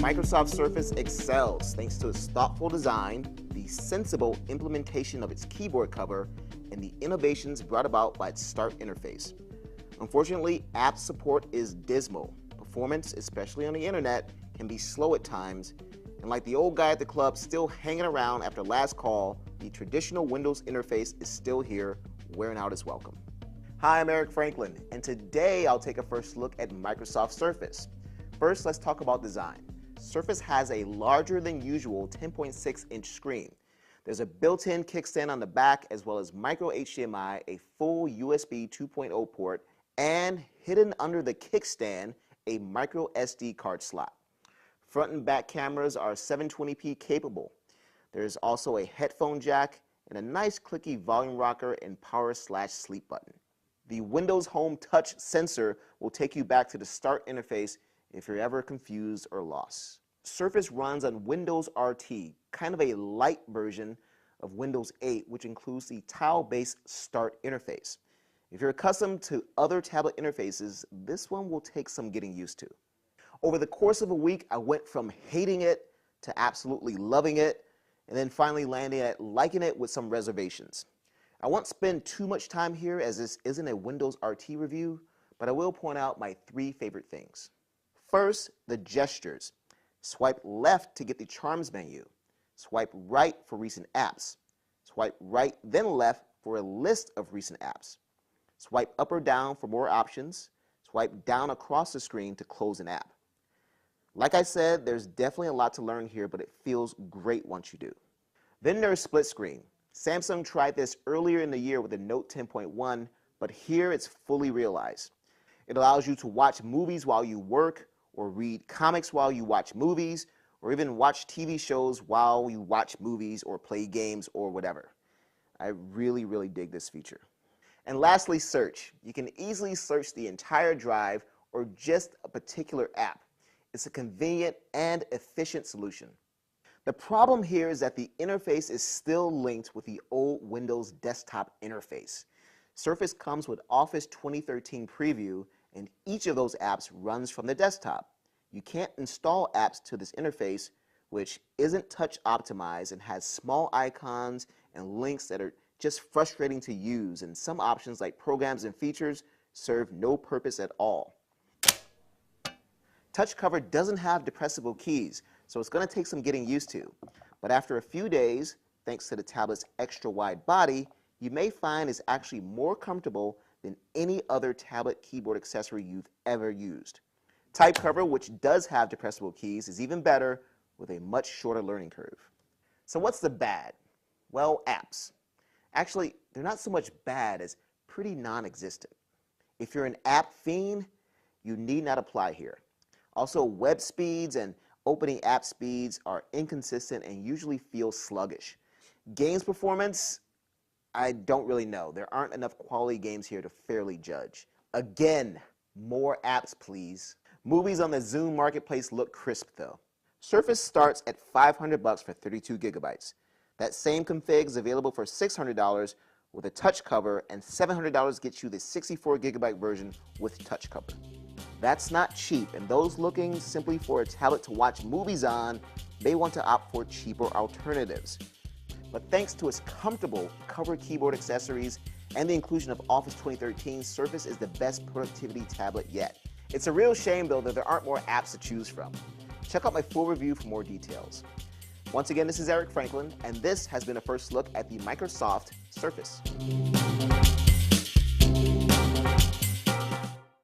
Microsoft Surface excels thanks to its thoughtful design, the sensible implementation of its keyboard cover, and the innovations brought about by its Start interface. Unfortunately, app support is dismal. Performance, especially on the internet, can be slow at times, and like the old guy at the club still hanging around after last call, the traditional Windows interface is still here, wearing out its welcome. Hi, I'm Eric Franklin, and today I'll take a first look at Microsoft Surface. First, let's talk about design. Surface has a larger than usual 10.6-inch screen. There's a built-in kickstand on the back, as well as micro HDMI, a full USB 2.0 port, and hidden under the kickstand, a micro SD card slot. Front and back cameras are 720p capable. There's also a headphone jack and a nice clicky volume rocker and power/sleep button. The Windows Home Touch sensor will take you back to the Start interface if you're ever confused or lost. Surface runs on Windows RT, kind of a light version of Windows 8, which includes the tile-based Start interface. If you're accustomed to other tablet interfaces, this one will take some getting used to. Over the course of a week, I went from hating it to absolutely loving it, and then finally landing at liking it with some reservations. I won't spend too much time here as this isn't a Windows RT review, but I will point out my 3 favorite things. First, the gestures. Swipe left to get the Charms menu. Swipe right for recent apps. Swipe right then left for a list of recent apps. Swipe up or down for more options. Swipe down across the screen to close an app. Like I said, there's definitely a lot to learn here, but it feels great once you do. Then there's split screen. Samsung tried this earlier in the year with the Note 10.1, but here it's fully realized. It allows you to watch movies while you work, or read comics while you watch movies, or even watch TV shows while you watch movies or play games or whatever. I really dig this feature. And lastly, search. You can easily search the entire drive or just a particular app. It's a convenient and efficient solution. The problem here is that the interface is still linked with the old Windows desktop interface. Surface comes with Office 2013 Preview, and each of those apps runs from the desktop. You can't install apps to this interface, which isn't touch optimized and has small icons and links that are just frustrating to use, and some options like programs and features serve no purpose at all. Touch cover doesn't have depressible keys, so it's going to take some getting used to. But after a few days, thanks to the tablet's extra wide body, you may find it's actually more comfortable than any other tablet keyboard accessory you've ever used. Type cover, which does have depressible keys, is even better with a much shorter learning curve. So what's the bad? Well, apps. Actually, they're not so much bad as pretty non-existent. If you're an app fiend, you need not apply here. Also, web speeds and opening app speeds are inconsistent and usually feel sluggish. Games performance, I don't really know. There aren't enough quality games here to fairly judge. Again, more apps, please. Movies on the Zoom Marketplace look crisp, though. Surface starts at $500 for 32 gigabytes. That same config is available for $600 with a touch cover, and $700 gets you the 64 gigabyte version with touch cover. That's not cheap, and those looking simply for a tablet to watch movies on may want to opt for cheaper alternatives. But thanks to its comfortable cover keyboard accessories and the inclusion of Office 2013, Surface is the best productivity tablet yet. It's a real shame, though, that there aren't more apps to choose from. Check out my full review for more details. Once again, this is Eric Franklin, and this has been a first look at the Microsoft Surface.